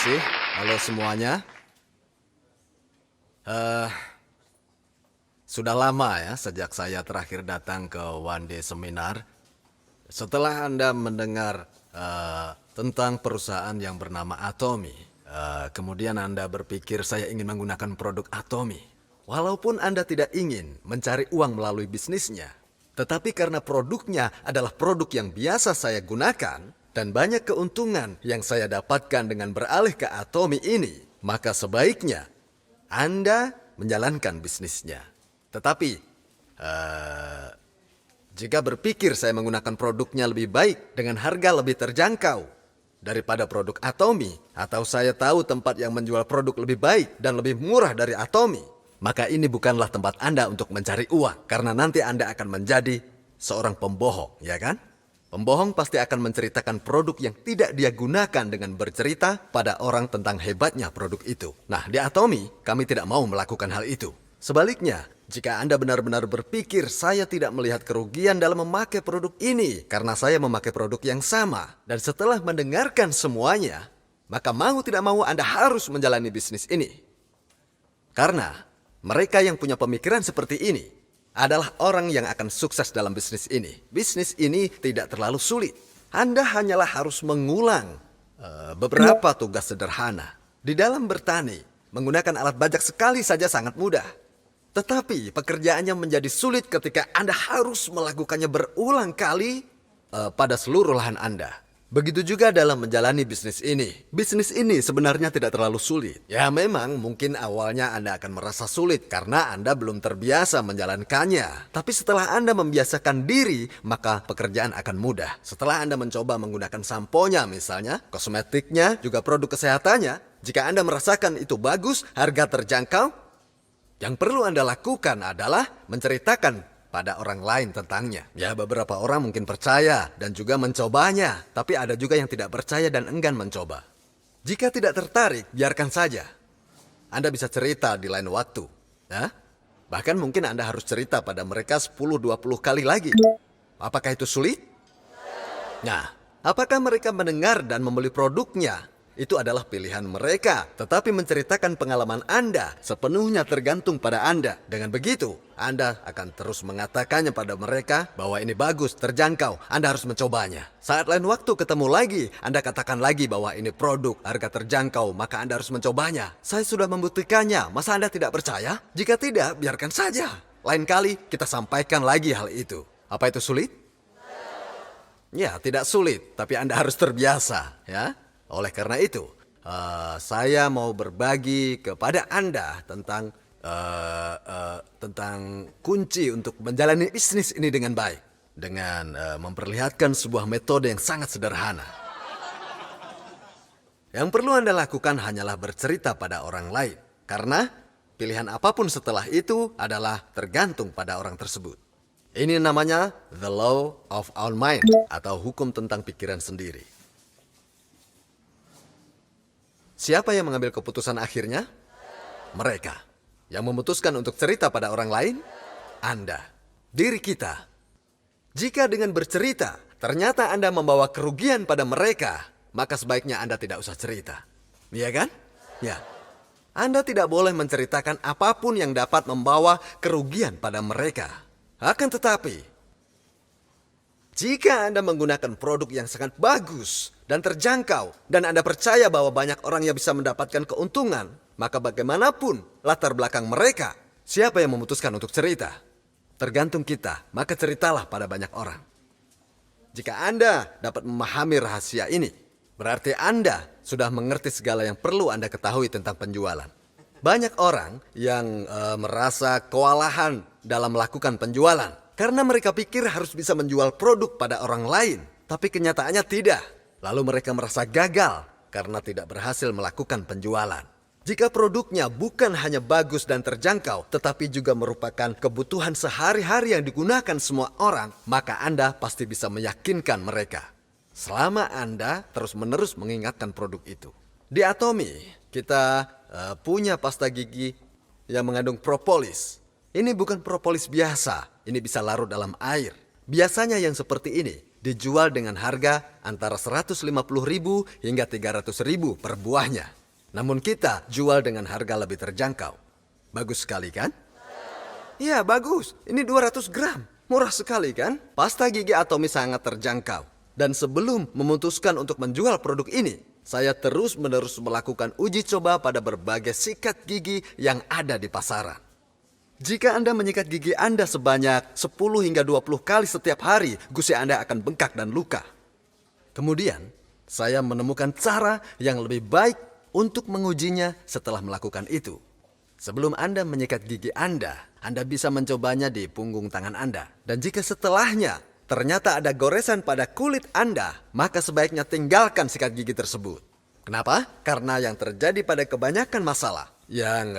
kasih. Halo semuanya. Eh, Sudah lama ya sejak saya terakhir datang ke One Day Seminar. Setelah Anda mendengar tentang perusahaan yang bernama Atomy, kemudian Anda berpikir saya ingin menggunakan produk Atomy. Walaupun Anda tidak ingin mencari uang melalui bisnisnya, tetapi karena produknya adalah produk yang biasa saya gunakan, dan banyak keuntungan yang saya dapatkan dengan beralih ke Atomy ini, maka sebaiknya Anda menjalankan bisnisnya. Tetapi, jika berpikir saya menggunakan produknya lebih baik dengan harga lebih terjangkau daripada produk Atomy, atau saya tahu tempat yang menjual produk lebih baik dan lebih murah dari Atomy, maka ini bukanlah tempat Anda untuk mencari uang, karena nanti Anda akan menjadi seorang pembohong, ya kan? Pembohong pasti akan menceritakan produk yang tidak dia gunakan dengan bercerita pada orang tentang hebatnya produk itu. Nah, di Atomy, kami tidak mau melakukan hal itu. Sebaliknya, jika Anda benar-benar berpikir saya tidak melihat kerugian dalam memakai produk ini karena saya memakai produk yang sama, dan setelah mendengarkan semuanya, maka mau tidak mau Anda harus menjalani bisnis ini. Karena mereka yang punya pemikiran seperti ini adalah orang yang akan sukses dalam bisnis ini. Bisnis ini tidak terlalu sulit. Anda hanyalah harus mengulang beberapa tugas sederhana. Di dalam bertani, menggunakan alat bajak sekali saja sangat mudah. Tetapi pekerjaannya menjadi sulit ketika Anda harus melakukannya berulang kali pada seluruh lahan Anda. Begitu juga dalam menjalani bisnis ini. Bisnis ini sebenarnya tidak terlalu sulit. Ya memang mungkin awalnya Anda akan merasa sulit karena Anda belum terbiasa menjalankannya. Tapi setelah Anda membiasakan diri, maka pekerjaan akan mudah. Setelah Anda mencoba menggunakan samponya misalnya, kosmetiknya, juga produk kesehatannya, jika Anda merasakan itu bagus, harga terjangkau, yang perlu Anda lakukan adalah menceritakan pada orang lain tentangnya. Ya, beberapa orang mungkin percaya dan juga mencobanya, tapi ada juga yang tidak percaya dan enggan mencoba. Jika tidak tertarik, biarkan saja. Anda bisa cerita di lain waktu. Ya? Bahkan mungkin Anda harus cerita pada mereka 10-20 kali lagi. Apakah itu sulit? Nah, apakah mereka mendengar dan membeli produknya? Itu adalah pilihan mereka. Tetapi menceritakan pengalaman Anda sepenuhnya tergantung pada Anda. Dengan begitu, Anda akan terus mengatakannya pada mereka bahwa ini bagus, terjangkau, Anda harus mencobanya. Saat lain waktu ketemu lagi, Anda katakan lagi bahwa ini produk, harga terjangkau, maka Anda harus mencobanya. Saya sudah membuktikannya, masa Anda tidak percaya? Jika tidak, biarkan saja. Lain kali kita sampaikan lagi hal itu. Apa itu sulit? Ya, tidak sulit, tapi Anda harus terbiasa, ya. Oleh karena itu, saya mau berbagi kepada Anda tentang kunci untuk menjalani bisnis ini dengan baik. Dengan memperlihatkan sebuah metode yang sangat sederhana. Yang perlu Anda lakukan hanyalah bercerita pada orang lain. Karena pilihan apapun setelah itu adalah tergantung pada orang tersebut. Ini namanya the law of our mind atau hukum tentang pikiran sendiri. Siapa yang mengambil keputusan akhirnya? Mereka. Yang memutuskan untuk cerita pada orang lain? Anda. Diri kita. Jika dengan bercerita, ternyata Anda membawa kerugian pada mereka, maka sebaiknya Anda tidak usah cerita. Iya kan? Ya. Anda tidak boleh menceritakan apapun yang dapat membawa kerugian pada mereka. Akan tetapi, jika Anda menggunakan produk yang sangat bagus dan terjangkau, dan Anda percaya bahwa banyak orang yang bisa mendapatkan keuntungan, maka bagaimanapun latar belakang mereka, siapa yang memutuskan untuk cerita? Tergantung kita, maka ceritalah pada banyak orang. Jika Anda dapat memahami rahasia ini, berarti Anda sudah mengerti segala yang perlu Anda ketahui tentang penjualan. Banyak orang yang merasa kewalahan dalam melakukan penjualan, karena mereka pikir harus bisa menjual produk pada orang lain, tapi kenyataannya tidak. Lalu mereka merasa gagal karena tidak berhasil melakukan penjualan. Jika produknya bukan hanya bagus dan terjangkau, tetapi juga merupakan kebutuhan sehari-hari yang digunakan semua orang, maka Anda pasti bisa meyakinkan mereka. Selama Anda terus-menerus mengingatkan produk itu. Di Atomy, kita punya pasta gigi yang mengandung propolis. Ini bukan propolis biasa, ini bisa larut dalam air. Biasanya yang seperti ini dijual dengan harga antara 150.000 hingga 300.000 per buahnya. Namun kita jual dengan harga lebih terjangkau. Bagus sekali kan? Iya, bagus. Ini 200 gram. Murah sekali kan? Pasta gigi Atomy sangat terjangkau. Dan sebelum memutuskan untuk menjual produk ini, saya terus-menerus melakukan uji coba pada berbagai sikat gigi yang ada di pasaran. Jika Anda menyikat gigi Anda sebanyak 10 hingga 20 kali setiap hari, gusi Anda akan bengkak dan luka. Kemudian, saya menemukan cara yang lebih baik untuk mengujinya setelah melakukan itu. Sebelum Anda menyikat gigi Anda bisa mencobanya di punggung tangan Anda. Dan jika setelahnya ternyata ada goresan pada kulit Anda, maka sebaiknya tinggalkan sikat gigi tersebut. Kenapa? Karena yang terjadi pada kebanyakan masalah yang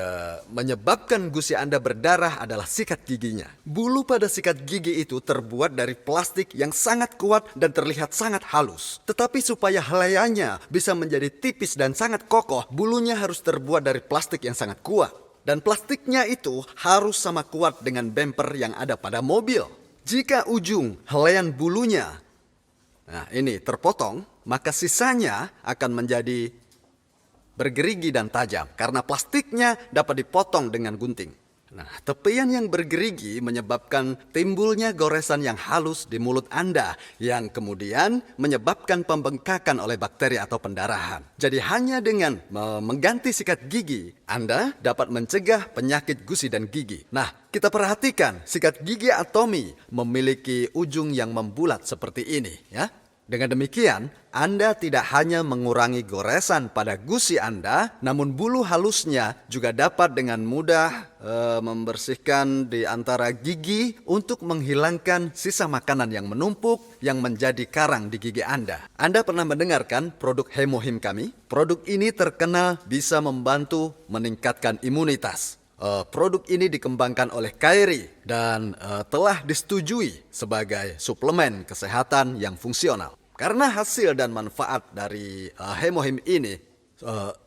menyebabkan gusi Anda berdarah adalah sikat giginya. Bulu pada sikat gigi itu terbuat dari plastik yang sangat kuat dan terlihat sangat halus. Tetapi supaya helaiannya bisa menjadi tipis dan sangat kokoh, bulunya harus terbuat dari plastik yang sangat kuat. Dan plastiknya itu harus sama kuat dengan bumper yang ada pada mobil. Jika ujung helaian bulunya terpotong, maka sisanya akan menjadi bergerigi dan tajam karena plastiknya dapat dipotong dengan gunting. Tepian yang bergerigi menyebabkan timbulnya goresan yang halus di mulut Anda yang kemudian menyebabkan pembengkakan oleh bakteri atau pendarahan. Jadi hanya dengan mengganti sikat gigi, Anda dapat mencegah penyakit gusi dan gigi. Kita perhatikan sikat gigi Atomy memiliki ujung yang membulat seperti ini, ya. Dengan demikian, Anda tidak hanya mengurangi goresan pada gusi Anda, namun bulu halusnya juga dapat dengan mudah membersihkan di antara gigi untuk menghilangkan sisa makanan yang menumpuk yang menjadi karang di gigi Anda. Anda pernah mendengarkan produk Hemohim kami? Produk ini terkenal bisa membantu meningkatkan imunitas. Produk ini dikembangkan oleh Kyrie dan telah disetujui sebagai suplemen kesehatan yang fungsional. Karena hasil dan manfaat dari Hemohim ini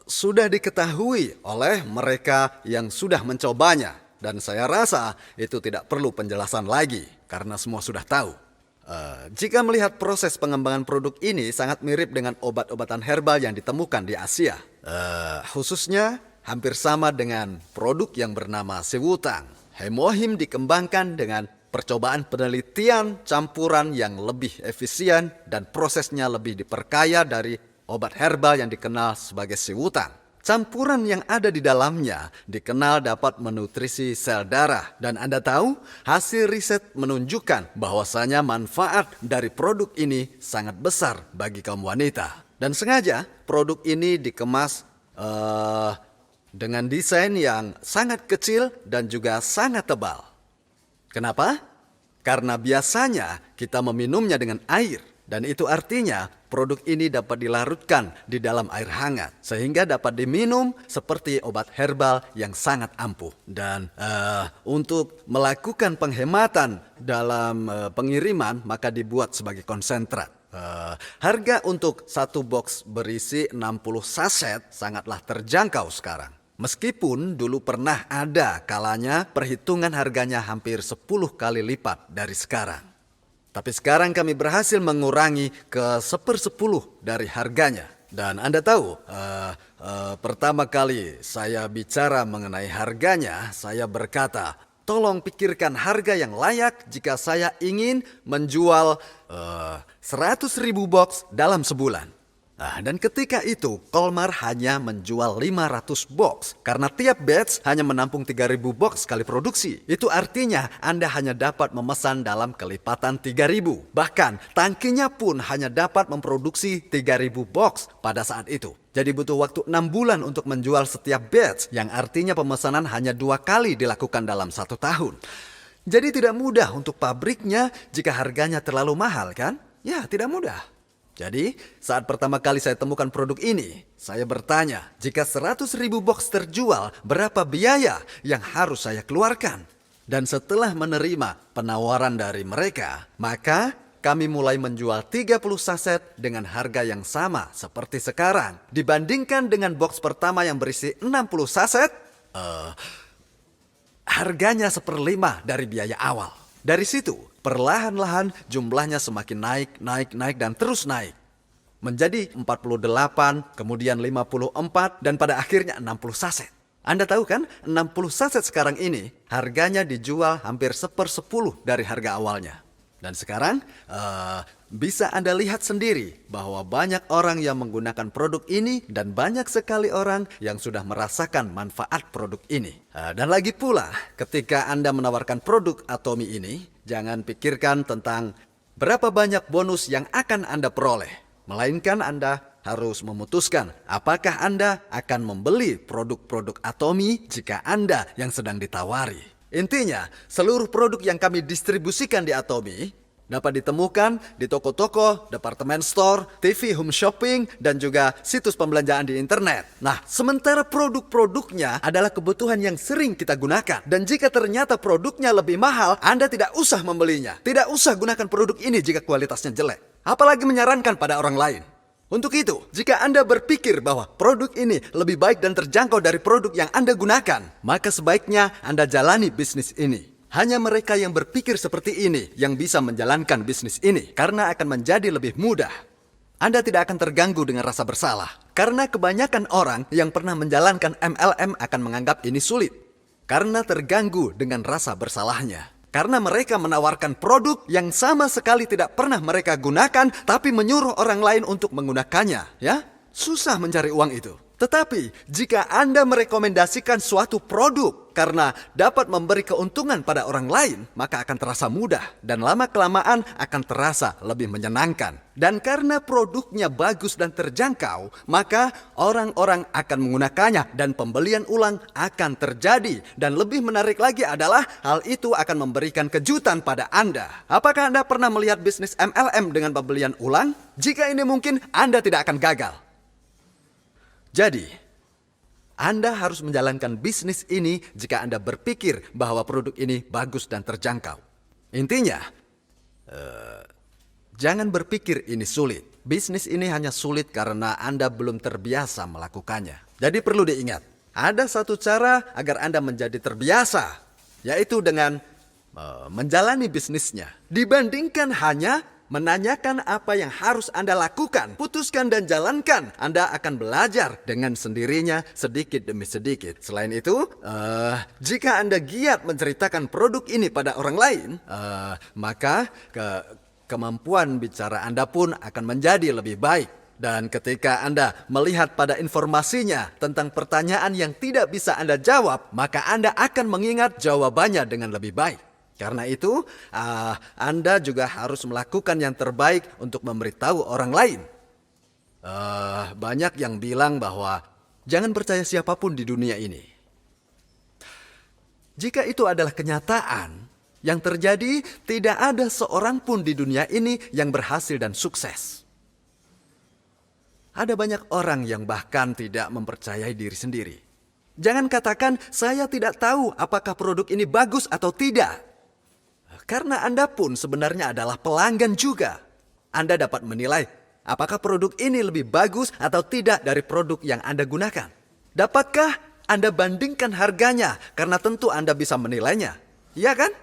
sudah diketahui oleh mereka yang sudah mencobanya. Dan saya rasa itu tidak perlu penjelasan lagi karena semua sudah tahu. Jika melihat proses pengembangan produk ini sangat mirip dengan obat-obatan herbal yang ditemukan di Asia. Khususnya hampir sama dengan produk yang bernama Sewutang. Hemohim dikembangkan dengan percobaan penelitian campuran yang lebih efisien dan prosesnya lebih diperkaya dari obat herbal yang dikenal sebagai Sewutang. Campuran yang ada di dalamnya dikenal dapat menutrisi sel darah. Dan Anda tahu, hasil riset menunjukkan bahwasanya manfaat dari produk ini sangat besar bagi kaum wanita. Dan sengaja produk ini dikemas dengan desain yang sangat kecil dan juga sangat tebal. Kenapa? Karena biasanya kita meminumnya dengan air. Dan itu artinya produk ini dapat dilarutkan di dalam air hangat. Sehingga dapat diminum seperti obat herbal yang sangat ampuh. Dan untuk melakukan penghematan dalam pengiriman maka dibuat sebagai konsentrat. Harga untuk satu box berisi 60 saset sangatlah terjangkau sekarang. Meskipun dulu pernah ada kalanya perhitungan harganya hampir 10 kali lipat dari sekarang. Tapi sekarang kami berhasil mengurangi ke 1/10 dari harganya. Dan Anda tahu, pertama kali saya bicara mengenai harganya, saya berkata, tolong pikirkan harga yang layak jika saya ingin menjual 100.000 box dalam sebulan. Dan ketika itu Colmar hanya menjual 500 box karena tiap batch hanya menampung 3.000 box sekali produksi. Itu artinya Anda hanya dapat memesan dalam kelipatan 3.000. Bahkan tangkinya pun hanya dapat memproduksi 3.000 box pada saat itu. Jadi butuh waktu 6 bulan untuk menjual setiap batch yang artinya pemesanan hanya 2 kali dilakukan dalam 1 tahun. Jadi tidak mudah untuk pabriknya jika harganya terlalu mahal kan? Ya, tidak mudah. Jadi, saat pertama kali saya temukan produk ini, saya bertanya, jika 100.000 box terjual, berapa biaya yang harus saya keluarkan? Dan setelah menerima penawaran dari mereka, maka kami mulai menjual 30 saset dengan harga yang sama seperti sekarang. Dibandingkan dengan box pertama yang berisi 60 saset, harganya 1/5 dari biaya awal. Dari situ, perlahan-lahan jumlahnya semakin naik dan terus naik. Menjadi 48, kemudian 54, dan pada akhirnya 60 saset. Anda tahu kan, 60 saset sekarang ini harganya dijual hampir 1/10 dari harga awalnya. Dan sekarang bisa Anda lihat sendiri bahwa banyak orang yang menggunakan produk ini dan banyak sekali orang yang sudah merasakan manfaat produk ini. Dan lagi pula, ketika Anda menawarkan produk Atomy ini, jangan pikirkan tentang berapa banyak bonus yang akan Anda peroleh. Melainkan Anda harus memutuskan apakah Anda akan membeli produk-produk Atomy jika Anda yang sedang ditawari. Intinya, seluruh produk yang kami distribusikan di Atomy dapat ditemukan di toko-toko, departemen store, TV, home shopping, dan juga situs pembelanjaan di internet. Nah, sementara produk-produknya adalah kebutuhan yang sering kita gunakan. Dan jika ternyata produknya lebih mahal, Anda tidak usah membelinya. Tidak usah gunakan produk ini jika kualitasnya jelek. Apalagi menyarankan pada orang lain. Untuk itu, jika Anda berpikir bahwa produk ini lebih baik dan terjangkau dari produk yang Anda gunakan, maka sebaiknya Anda jalani bisnis ini. Hanya mereka yang berpikir seperti ini yang bisa menjalankan bisnis ini, karena akan menjadi lebih mudah. Anda tidak akan terganggu dengan rasa bersalah, karena kebanyakan orang yang pernah menjalankan MLM akan menganggap ini sulit, karena terganggu dengan rasa bersalahnya. Karena mereka menawarkan produk yang sama sekali tidak pernah mereka gunakan, tapi menyuruh orang lain untuk menggunakannya, ya? Susah mencari uang itu. Tetapi, jika Anda merekomendasikan suatu produk karena dapat memberi keuntungan pada orang lain, maka akan terasa mudah dan lama-kelamaan akan terasa lebih menyenangkan. Dan karena produknya bagus dan terjangkau, maka orang-orang akan menggunakannya dan pembelian ulang akan terjadi. Dan lebih menarik lagi adalah hal itu akan memberikan kejutan pada Anda. Apakah Anda pernah melihat bisnis MLM dengan pembelian ulang? Jika ini mungkin, Anda tidak akan gagal. Jadi, Anda harus menjalankan bisnis ini jika Anda berpikir bahwa produk ini bagus dan terjangkau. Intinya, jangan berpikir ini sulit. Bisnis ini hanya sulit karena Anda belum terbiasa melakukannya. Jadi perlu diingat, ada satu cara agar Anda menjadi terbiasa, yaitu dengan menjalani bisnisnya. Dibandingkan hanya menanyakan apa yang harus Anda lakukan, putuskan dan jalankan. Anda akan belajar dengan sendirinya sedikit demi sedikit. Selain itu, jika Anda giat menceritakan produk ini pada orang lain, maka kemampuan bicara Anda pun akan menjadi lebih baik. Dan ketika Anda melihat pada informasinya tentang pertanyaan yang tidak bisa Anda jawab, maka Anda akan mengingat jawabannya dengan lebih baik. Karena itu, Anda juga harus melakukan yang terbaik untuk memberitahu orang lain. Banyak yang bilang bahwa jangan percaya siapapun di dunia ini. Jika itu adalah kenyataan yang terjadi, tidak ada seorang pun di dunia ini yang berhasil dan sukses. Ada banyak orang yang bahkan tidak mempercayai diri sendiri. Jangan katakan, saya tidak tahu apakah produk ini bagus atau tidak. Karena Anda pun sebenarnya adalah pelanggan juga. Anda dapat menilai apakah produk ini lebih bagus atau tidak dari produk yang Anda gunakan. Dapatkah Anda bandingkan harganya? Karena tentu Anda bisa menilainya. Iya kan?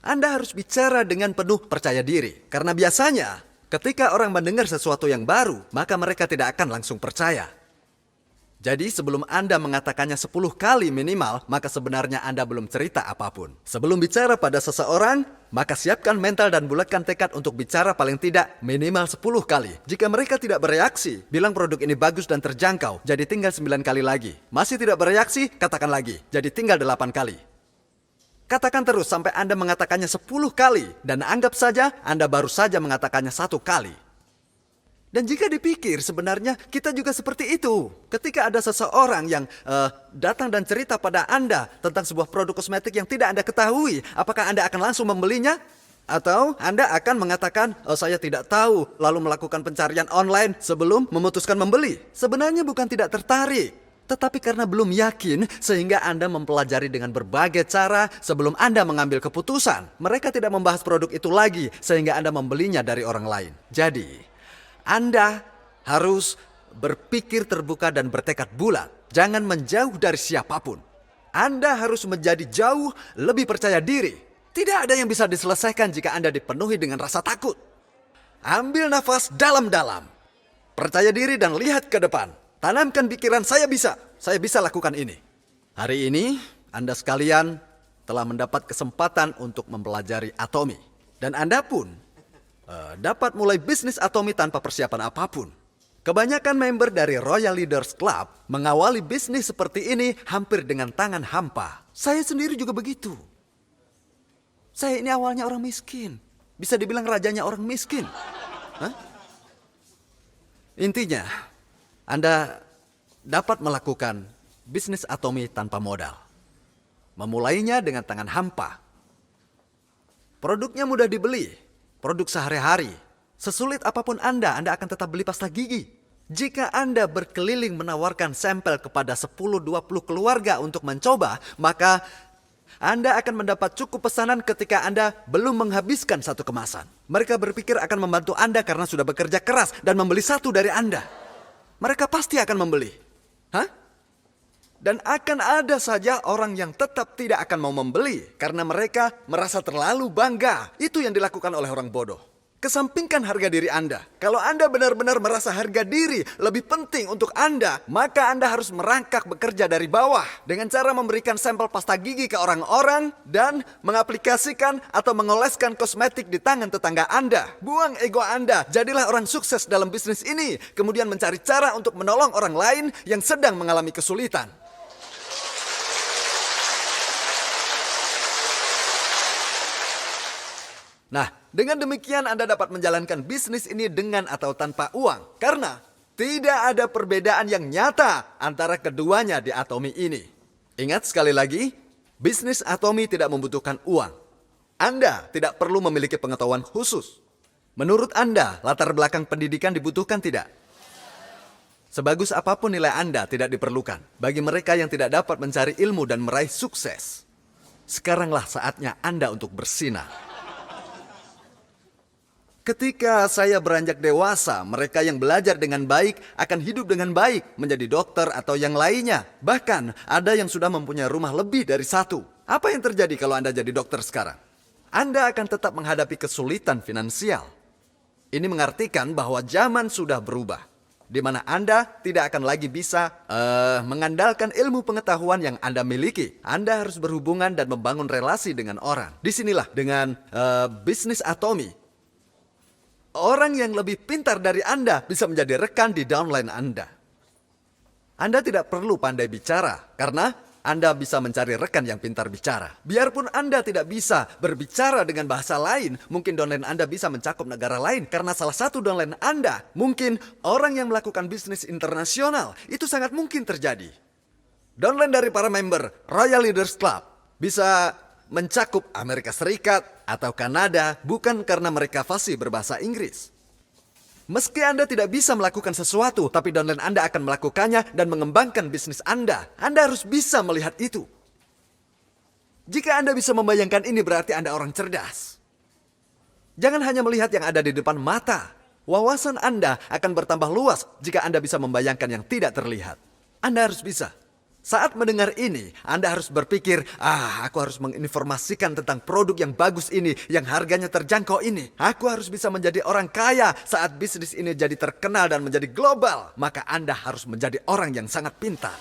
Anda harus bicara dengan penuh percaya diri. Karena biasanya ketika orang mendengar sesuatu yang baru, maka mereka tidak akan langsung percaya. Jadi sebelum Anda mengatakannya 10 kali minimal, maka sebenarnya Anda belum cerita apapun. Sebelum bicara pada seseorang, maka siapkan mental dan bulatkan tekad untuk bicara paling tidak minimal 10 kali. Jika mereka tidak bereaksi, bilang produk ini bagus dan terjangkau, jadi tinggal 9 kali lagi. Masih tidak bereaksi, katakan lagi, jadi tinggal 8 kali. Katakan terus sampai Anda mengatakannya 10 kali, dan anggap saja Anda baru saja mengatakannya 1 kali. Dan jika dipikir sebenarnya kita juga seperti itu. Ketika ada seseorang yang datang dan cerita pada Anda tentang sebuah produk kosmetik yang tidak Anda ketahui, apakah Anda akan langsung membelinya? Atau Anda akan mengatakan, saya tidak tahu, lalu melakukan pencarian online sebelum memutuskan membeli? Sebenarnya bukan tidak tertarik, tetapi karena belum yakin sehingga Anda mempelajari dengan berbagai cara sebelum Anda mengambil keputusan. Mereka tidak membahas produk itu lagi sehingga Anda membelinya dari orang lain. Jadi, Anda harus berpikir terbuka dan bertekad bulat. Jangan menjauh dari siapapun. Anda harus menjadi jauh lebih percaya diri. Tidak ada yang bisa diselesaikan jika Anda dipenuhi dengan rasa takut. Ambil nafas dalam-dalam. Percaya diri dan lihat ke depan. Tanamkan pikiran, saya bisa lakukan ini. Hari ini, Anda sekalian telah mendapat kesempatan untuk mempelajari Atomy. Dan Anda pun dapat mulai bisnis Atomy tanpa persiapan apapun. Kebanyakan member dari Royal Leaders Club mengawali bisnis seperti ini hampir dengan tangan hampa. Saya sendiri juga begitu. Saya ini awalnya orang miskin. Bisa dibilang rajanya orang miskin. Hah? Intinya, Anda dapat melakukan bisnis Atomy tanpa modal. Memulainya dengan tangan hampa. Produknya mudah dibeli. Produk sehari-hari. Sesulit apapun Anda akan tetap beli pasta gigi. Jika Anda berkeliling menawarkan sampel kepada 10-20 keluarga untuk mencoba, maka Anda akan mendapat cukup pesanan ketika Anda belum menghabiskan satu kemasan. Mereka berpikir akan membantu Anda karena sudah bekerja keras dan membeli satu dari Anda. Mereka pasti akan membeli. Hah? Dan akan ada saja orang yang tetap tidak akan mau membeli karena mereka merasa terlalu bangga. Itu yang dilakukan oleh orang bodoh. Kesampingkan harga diri Anda. Kalau Anda benar-benar merasa harga diri lebih penting untuk Anda, maka Anda harus merangkak bekerja dari bawah dengan cara memberikan sampel pasta gigi ke orang-orang dan mengaplikasikan atau mengoleskan kosmetik di tangan tetangga Anda. Buang ego Anda, jadilah orang sukses dalam bisnis ini, kemudian mencari cara untuk menolong orang lain yang sedang mengalami kesulitan. Nah, dengan demikian Anda dapat menjalankan bisnis ini dengan atau tanpa uang. Karena tidak ada perbedaan yang nyata antara keduanya di Atomy ini. Ingat sekali lagi, bisnis Atomy tidak membutuhkan uang. Anda tidak perlu memiliki pengetahuan khusus. Menurut Anda, latar belakang pendidikan dibutuhkan tidak? Sebagus apapun nilai Anda tidak diperlukan bagi mereka yang tidak dapat mencari ilmu dan meraih sukses. Sekaranglah saatnya Anda untuk bersinar. Ketika saya beranjak dewasa, mereka yang belajar dengan baik akan hidup dengan baik, menjadi dokter atau yang lainnya. Bahkan ada yang sudah mempunyai rumah lebih dari satu. Apa yang terjadi kalau Anda jadi dokter sekarang? Anda akan tetap menghadapi kesulitan finansial. Ini mengartikan bahwa zaman sudah berubah, di mana Anda tidak akan lagi bisa mengandalkan ilmu pengetahuan yang Anda miliki. Anda harus berhubungan dan membangun relasi dengan orang. Disinilah dengan bisnis Atomy. Orang yang lebih pintar dari Anda bisa menjadi rekan di downline Anda. Anda tidak perlu pandai bicara, karena Anda bisa mencari rekan yang pintar bicara. Biarpun Anda tidak bisa berbicara dengan bahasa lain, mungkin downline Anda bisa mencakup negara lain, karena salah satu downline Anda mungkin orang yang melakukan bisnis internasional. Itu sangat mungkin terjadi. Downline dari para member Royal Leaders Club bisa mencakup Amerika Serikat atau Kanada bukan karena mereka fasih berbahasa Inggris. Meski Anda tidak bisa melakukan sesuatu, tapi downline Anda akan melakukannya dan mengembangkan bisnis Anda. Anda harus bisa melihat itu. Jika Anda bisa membayangkan ini, berarti Anda orang cerdas. Jangan hanya melihat yang ada di depan mata. Wawasan Anda akan bertambah luas jika Anda bisa membayangkan yang tidak terlihat. Anda harus bisa. Saat mendengar ini, Anda harus berpikir, aku harus menginformasikan tentang produk yang bagus ini, yang harganya terjangkau ini. Aku harus bisa menjadi orang kaya saat bisnis ini jadi terkenal dan menjadi global. Maka Anda harus menjadi orang yang sangat pintar.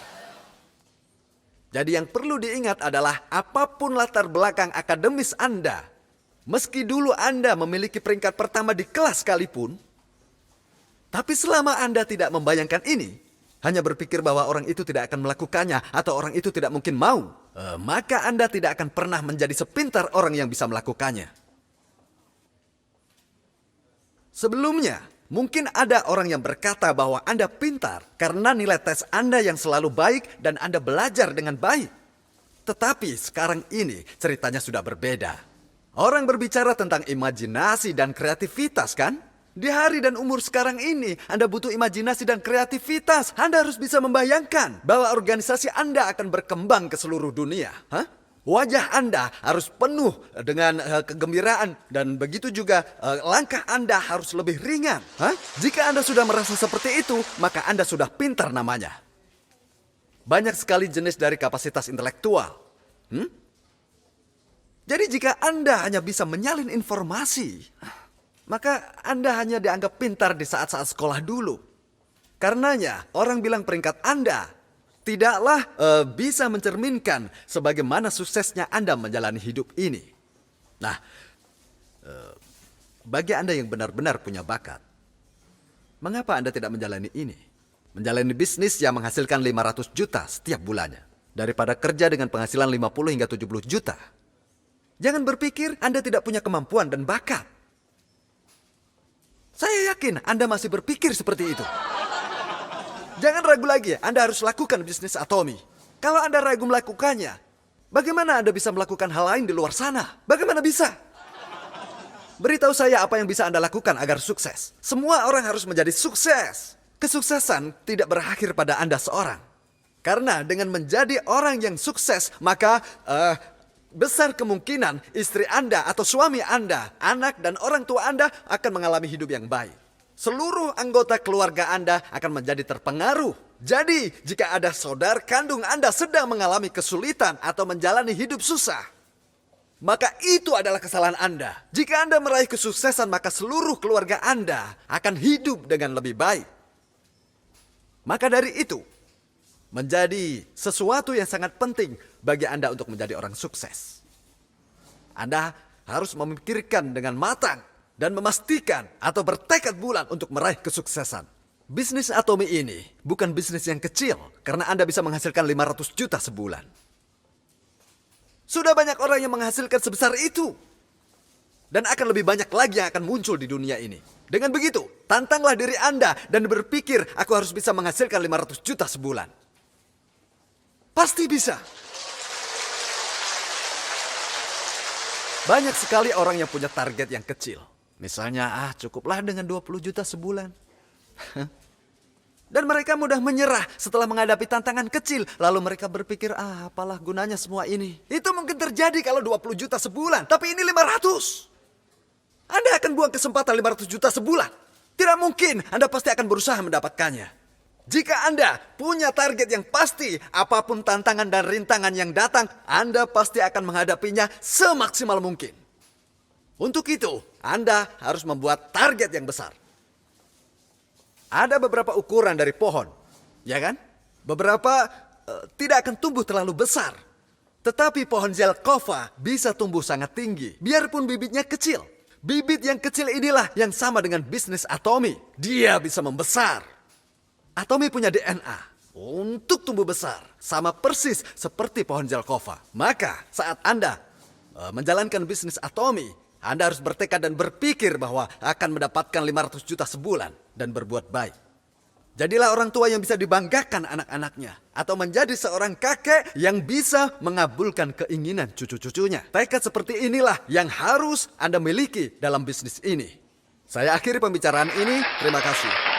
Jadi yang perlu diingat adalah apapun latar belakang akademis Anda, meski dulu Anda memiliki peringkat pertama di kelas sekalipun, tapi selama Anda tidak membayangkan ini, hanya berpikir bahwa orang itu tidak akan melakukannya atau orang itu tidak mungkin mau, maka Anda tidak akan pernah menjadi sepintar orang yang bisa melakukannya. Sebelumnya, mungkin ada orang yang berkata bahwa Anda pintar karena nilai tes Anda yang selalu baik dan Anda belajar dengan baik. Tetapi sekarang ini ceritanya sudah berbeda. Orang berbicara tentang imajinasi dan kreativitas, kan? Di hari dan umur sekarang ini, Anda butuh imajinasi dan kreativitas. Anda harus bisa membayangkan bahwa organisasi Anda akan berkembang ke seluruh dunia. Wajah Anda harus penuh dengan kegembiraan dan begitu juga langkah Anda harus lebih ringan. Jika Anda sudah merasa seperti itu, maka Anda sudah pintar namanya. Banyak sekali jenis dari kapasitas intelektual. Jadi jika Anda hanya bisa menyalin informasi, maka Anda hanya dianggap pintar di saat-saat sekolah dulu. Karenanya, orang bilang peringkat Anda tidaklah bisa mencerminkan sebagaimana suksesnya Anda menjalani hidup ini. Nah, bagi Anda yang benar-benar punya bakat, mengapa Anda tidak menjalani ini? Menjalani bisnis yang menghasilkan 500 juta setiap bulannya, daripada kerja dengan penghasilan 50 hingga 70 juta. Jangan berpikir Anda tidak punya kemampuan dan bakat. Saya yakin Anda masih berpikir seperti itu. Jangan ragu lagi, Anda harus lakukan bisnis Atomy. Kalau Anda ragu melakukannya, bagaimana Anda bisa melakukan hal lain di luar sana? Bagaimana bisa? Beritahu saya apa yang bisa Anda lakukan agar sukses. Semua orang harus menjadi sukses. Kesuksesan tidak berakhir pada Anda seorang. Karena dengan menjadi orang yang sukses, maka besar kemungkinan istri Anda atau suami Anda, anak dan orang tua Anda akan mengalami hidup yang baik. Seluruh anggota keluarga Anda akan menjadi terpengaruh. Jadi, jika ada saudara kandung Anda sedang mengalami kesulitan atau menjalani hidup susah, maka itu adalah kesalahan Anda. Jika Anda meraih kesuksesan, maka seluruh keluarga Anda akan hidup dengan lebih baik. Maka dari itu, menjadi sesuatu yang sangat penting bagi Anda untuk menjadi orang sukses. Anda harus memikirkan dengan matang dan memastikan atau bertekad bulat untuk meraih kesuksesan. Bisnis Atomy ini bukan bisnis yang kecil karena Anda bisa menghasilkan 500 juta sebulan. Sudah banyak orang yang menghasilkan sebesar itu. Dan akan lebih banyak lagi yang akan muncul di dunia ini. Dengan begitu, tantanglah diri Anda dan berpikir aku harus bisa menghasilkan 500 juta sebulan. Pasti bisa. Banyak sekali orang yang punya target yang kecil. Misalnya, cukuplah dengan 20 juta sebulan. Dan mereka mudah menyerah setelah menghadapi tantangan kecil. Lalu mereka berpikir, apalah gunanya semua ini. Itu mungkin terjadi kalau 20 juta sebulan. Tapi ini 500. Anda akan buang kesempatan 500 juta sebulan. Tidak mungkin, Anda pasti akan berusaha mendapatkannya. Jika Anda punya target yang pasti, apapun tantangan dan rintangan yang datang, Anda pasti akan menghadapinya semaksimal mungkin. Untuk itu, Anda harus membuat target yang besar. Ada beberapa ukuran dari pohon, ya kan? Beberapa tidak akan tumbuh terlalu besar. Tetapi pohon Zelkova bisa tumbuh sangat tinggi, biarpun bibitnya kecil. Bibit yang kecil inilah yang sama dengan bisnis Atomy. Dia bisa membesar. Atomy punya DNA untuk tumbuh besar, sama persis seperti pohon Zelkova. Maka saat Anda menjalankan bisnis Atomy, Anda harus bertekad dan berpikir bahwa akan mendapatkan 500 juta sebulan dan berbuat baik. Jadilah orang tua yang bisa dibanggakan anak-anaknya. Atau menjadi seorang kakek yang bisa mengabulkan keinginan cucu-cucunya. Tekad seperti inilah yang harus Anda miliki dalam bisnis ini. Saya akhiri pembicaraan ini. Terima kasih.